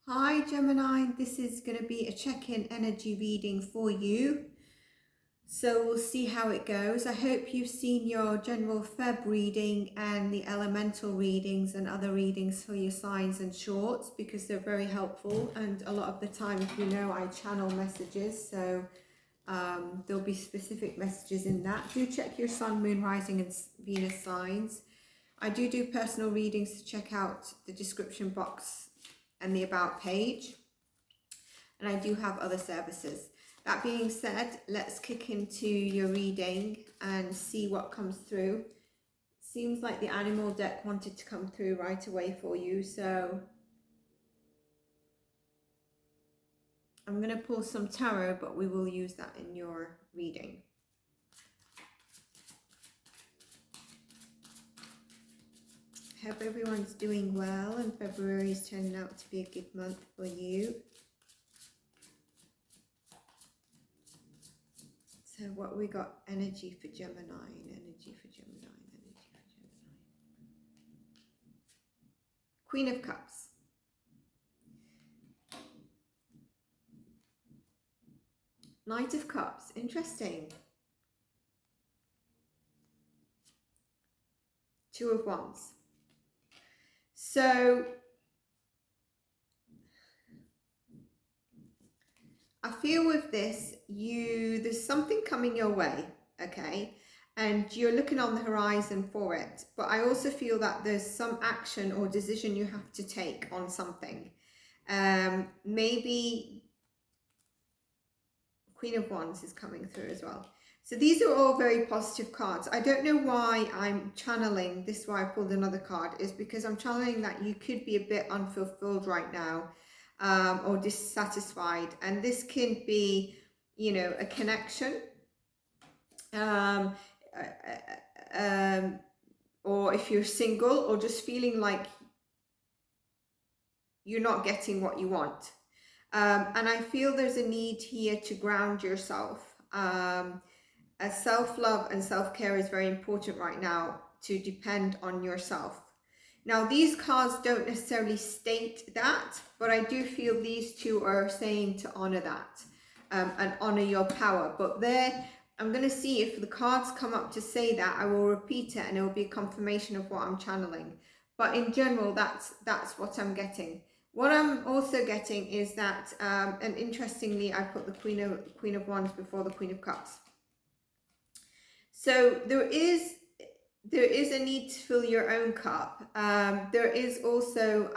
Hi Gemini, this is going to be a check-in energy reading for you. So we'll see how it goes. I hope you've seen your general Feb reading and the elemental readings and other readings for your signs and shorts, because they're very helpful. And a lot of the time, if you know, I channel messages. So there'll be specific messages in that. Do check your sun, moon, rising and Venus signs. I do personal readings, to check out the description box and the about page, and I do have other services. That being said, let's kick into your reading and see what comes through. Seems like the animal deck wanted to come through right away for you, so I'm going to pull some tarot, but we will use that in your reading. Hope everyone's doing well, and February is turning out to be a good month for you. So what we got? Energy for Gemini, and energy for Gemini, and energy for Gemini. Queen of Cups. Knight of Cups, interesting. Two of Wands. So I feel with this, there's something coming your way, okay? And you're looking on the horizon for it. But I also feel that there's some action or decision you have to take on something. Maybe Queen of Wands is coming through as well. So these are all very positive cards. I don't know why I'm channeling, this is why I pulled another card, is because I'm channeling that you could be a bit unfulfilled right now, or dissatisfied. And this can be, you know, a connection, or if you're single, or just feeling like you're not getting what you want. And I feel there's a need here to ground yourself. Self-love and self-care is very important right now, to depend on yourself. Now, these cards don't necessarily state that, but I do feel these two are saying to honor that, and honor your power. But there, I'm going to see if the cards come up to say that. I will repeat it and it will be a confirmation of what I'm channeling. But in general, that's what I'm getting. What I'm also getting is that, and interestingly, I put the Queen of Wands before the Queen of Cups. So there is a need to fill your own cup. There is also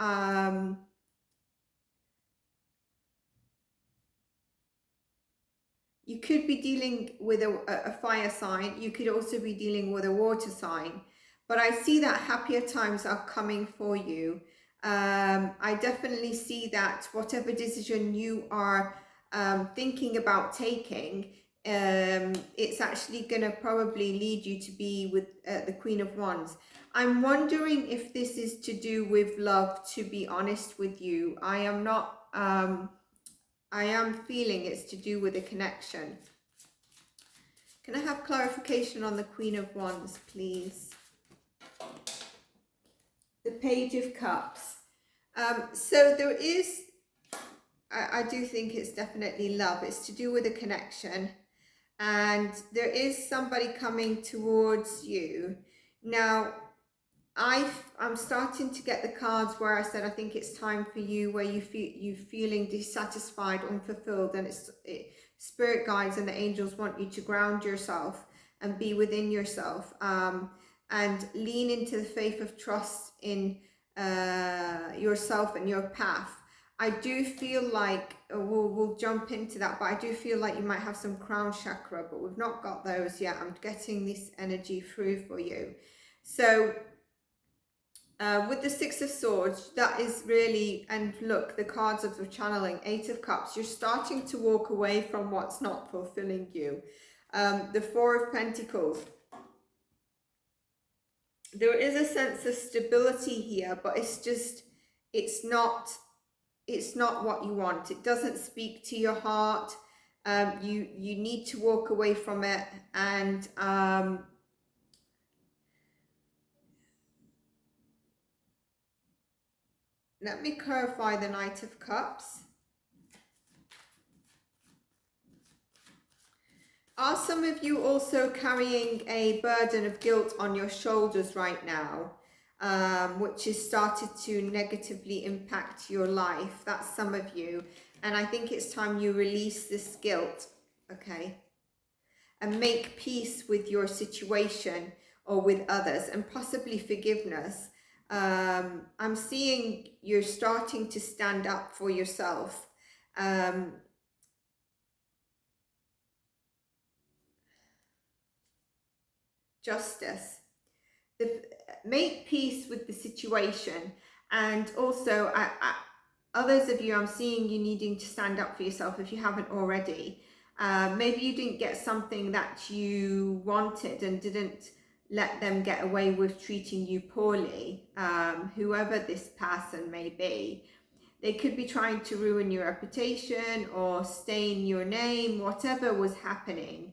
you could be dealing with a fire sign. You could also be dealing with a water sign. But I see that happier times are coming for you. I definitely see that whatever decision you are thinking about taking, it's actually going to probably lead you to be with the Queen of Wands. I'm wondering if this is to do with love, to be honest with you. I am not, I am feeling it's to do with a connection. Can I have clarification on the Queen of Wands, please? The Page of Cups. So there is, I do think it's definitely love. It's to do with a connection. And there is somebody coming towards you. Now, I'm starting to get the cards where I said I think it's time for you, where you're feeling dissatisfied, unfulfilled, and spirit guides and the angels want you to ground yourself and be within yourself, and lean into the faith of trust in yourself and your path. I do feel like, we'll jump into that, but I do feel like you might have some crown chakra, but we've not got those yet. I'm getting this energy through for you. So with the Six of Swords, that is really, and look, the cards of the channeling, Eight of Cups, you're starting to walk away from what's not fulfilling you. The Four of Pentacles, there is a sense of stability here, but it's just, it's not what you want. It doesn't speak to your heart. You need to walk away from it, and let me clarify the Knight of Cups. Are some of you also carrying a burden of guilt on your shoulders right now, which has started to negatively impact your life? That's some of you. And I think it's time you release this guilt, okay? And make peace with your situation or with others, and possibly forgiveness. I'm seeing you're starting to stand up for yourself. Justice. Make peace with the situation. And also, others of you, I'm seeing you needing to stand up for yourself if you haven't already. Maybe you didn't get something that you wanted and didn't let them get away with treating you poorly, whoever this person may be. They could be trying to ruin your reputation or stain your name, whatever was happening.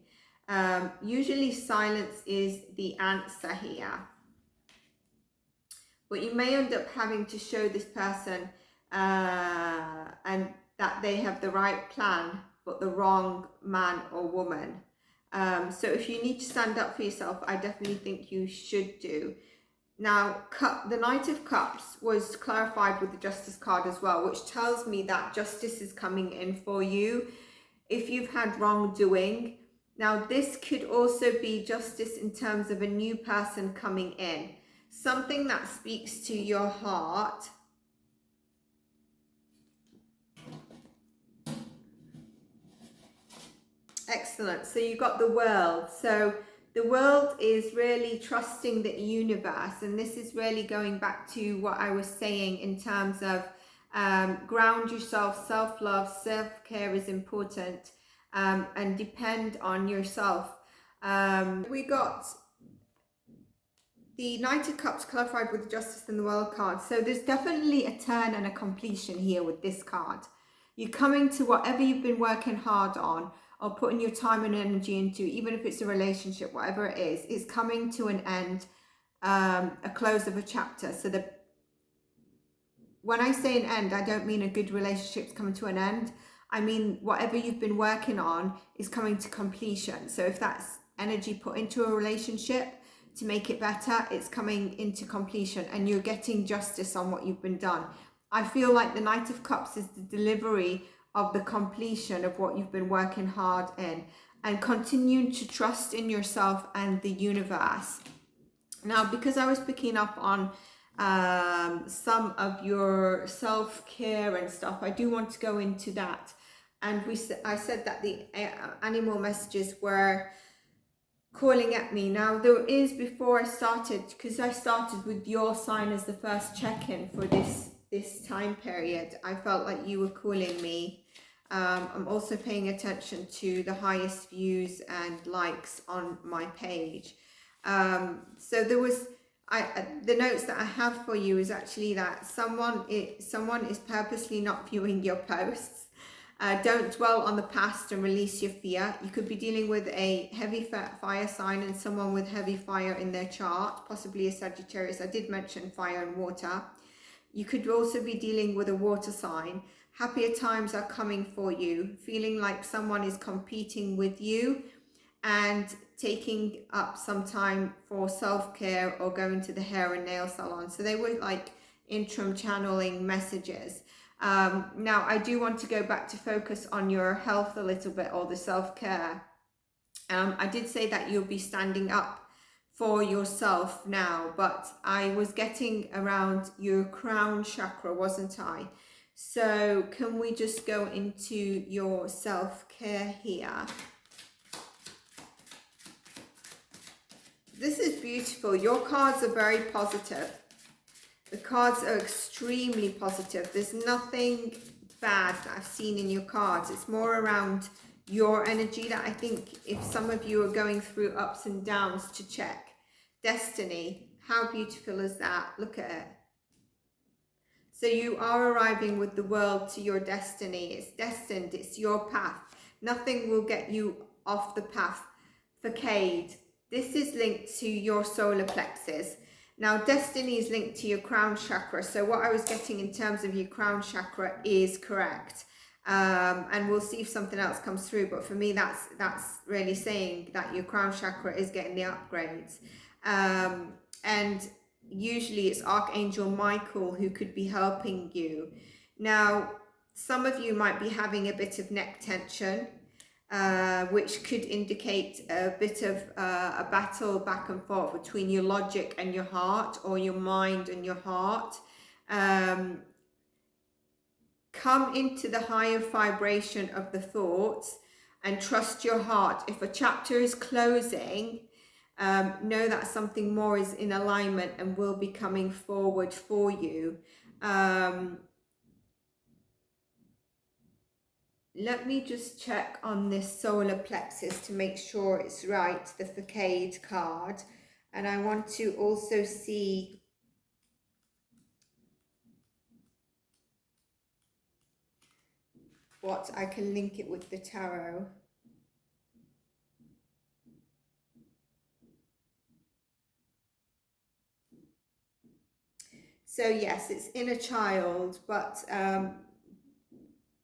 Usually silence is the answer here. But you may end up having to show this person and that they have the right plan, but the wrong man or woman. So if you need to stand up for yourself, I definitely think you should do. Now, the Knight of Cups was clarified with the Justice card as well, which tells me that justice is coming in for you if you've had wrongdoing. Now, this could also be justice in terms of a new person coming in, something that speaks to your heart. Excellent. So you got the World. So the World is really trusting the universe, and this is really going back to what I was saying in terms of ground yourself. Self-love, self-care is important, and depend on yourself. We got the Knight of Cups clarified with the Justice and the World card. So there's definitely a turn and a completion here with this card. You're coming to whatever you've been working hard on or putting your time and energy into, even if it's a relationship, whatever it is coming to an end, a close of a chapter. So when I say an end, I don't mean a good relationship's coming to an end. I mean, whatever you've been working on is coming to completion. So if that's energy put into a relationship to make it better, it's coming into completion and you're getting justice on what you've been done. I feel like the Knight of Cups is the delivery of the completion of what you've been working hard in, and continuing to trust in yourself and the universe. Now, because I was picking up on some of your self-care and stuff, I do want to go into that. And I said that the animal messages were calling at me. Now, there is, before I started, because I started with your sign as the first check-in for this time period, I felt like you were calling me. I'm also paying attention to the highest views and likes on my page. So there was, the notes that I have for you is actually that someone is purposely not viewing your posts. Don't dwell on the past and release your fear. You could be dealing with a heavy fire sign and someone with heavy fire in their chart, possibly a Sagittarius. I did mention fire and water. You could also be dealing with a water sign. Happier times are coming for you, feeling like someone is competing with you and taking up some time for self-care or going to the hair and nail salon. So they were like interim channeling messages. Now, I do want to go back to focus on your health a little bit, or the self-care. I did say that you'll be standing up for yourself now, but I was getting around your crown chakra, wasn't I? So can we just go into your self-care here? This is beautiful. Your cards are very positive. The cards are extremely positive. There's nothing bad that I've seen in your cards. It's more around your energy that I think if some of you are going through ups and downs, to check. Destiny. How beautiful is that? Look at it. So you are arriving with the world to your destiny. It's destined. It's your path. Nothing will get you off the path. Facade. This is linked to your solar plexus. Now, destiny is linked to your crown chakra. So what I was getting in terms of your crown chakra is correct. And we'll see if something else comes through. But for me, that's really saying that your crown chakra is getting the upgrades. And usually it's Archangel Michael who could be helping you. Now, some of you might be having a bit of neck tension, which could indicate a bit of a battle back and forth between your logic and your heart, or your mind and your heart. Come into the higher vibration of the thoughts and trust your heart. If a chapter is closing, know that something more is in alignment and will be coming forward for you. Let me just check on this solar plexus to make sure it's right, the facade card. And I want to also see what I can link it with the tarot. So yes, it's inner child, but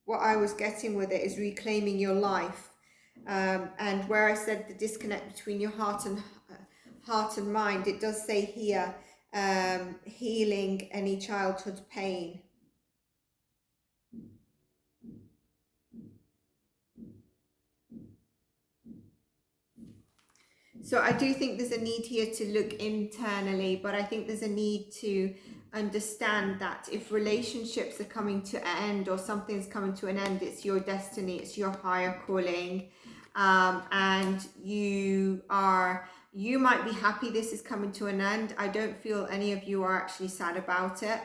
what I was getting with it is reclaiming your life. And where I said the disconnect between your heart and mind, it does say here, healing any childhood pain. So I do think there's a need here to look internally, but I think there's a need to understand that if relationships are coming to an end, or something's coming to an end, it's your destiny, it's your higher calling. And you might be happy this is coming to an end. I don't feel any of you are actually sad about it.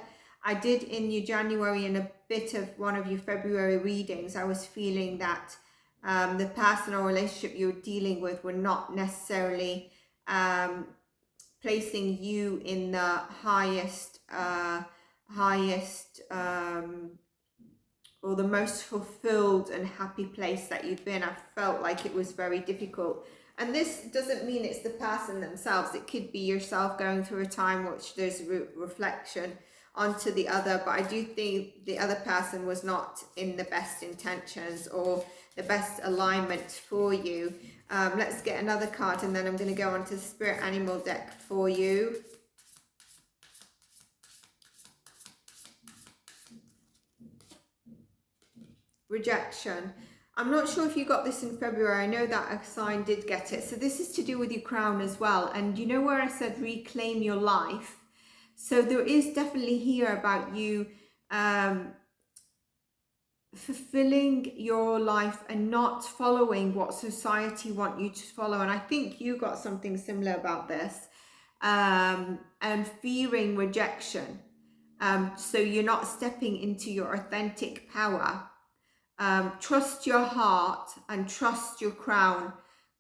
I did in your January and a bit of one of your February readings, I was feeling that the personal relationship you're dealing with were not necessarily placing you in the highest or the most fulfilled and happy place that you've been. I felt like it was very difficult. And this doesn't mean it's the person themselves. It could be yourself going through a time which there's reflection onto the other. But I do think the other person was not in the best intentions or the best alignment for you. Let's get another card, and then I'm going to go on to the spirit animal deck for you. Rejection. I'm not sure if you got this in February. I know that a sign did get it. So this is to do with your crown as well. And you know where I said reclaim your life? So there is definitely here about you fulfilling your life and not following what society want you to follow. And I think you got something similar about this, and fearing rejection. So you're not stepping into your authentic power. Trust your heart and trust your crown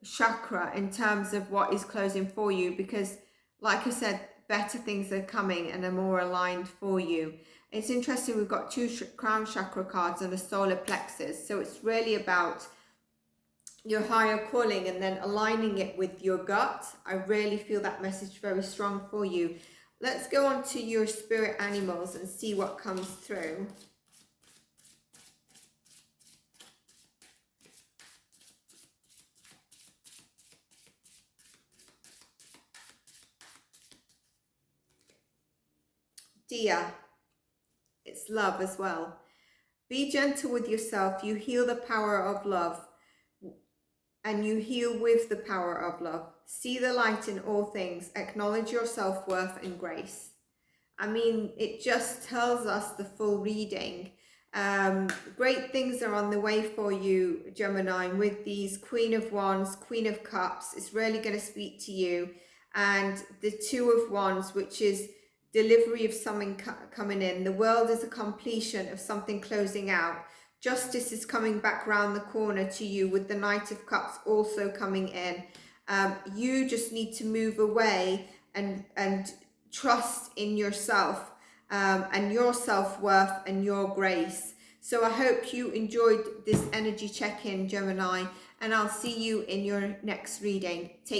chakra in terms of what is closing for you, because like I said, better things are coming and are more aligned for you. It's interesting, we've got two crown chakra cards and a solar plexus. So it's really about your higher calling and then aligning it with your gut. I really feel that message very strong for you. Let's go on to your spirit animals and see what comes through. Deer. It's love as well. Be gentle with yourself. You heal the power of love, and you heal with the power of love. See the light in all things. Acknowledge your self-worth and grace. I mean, it just tells us the full reading. Great things are on the way for you, Gemini, with these Queen of Wands, Queen of Cups. It's really going to speak to you. And the Two of Wands, which is delivery of something coming in. The world is a completion of something closing out. Justice is coming back round the corner to you, with the Knight of Cups also coming in. You just need to move away and trust in yourself, and your self-worth and your grace. So I hope you enjoyed this energy check-in, Gemini, and I'll see you in your next reading. Take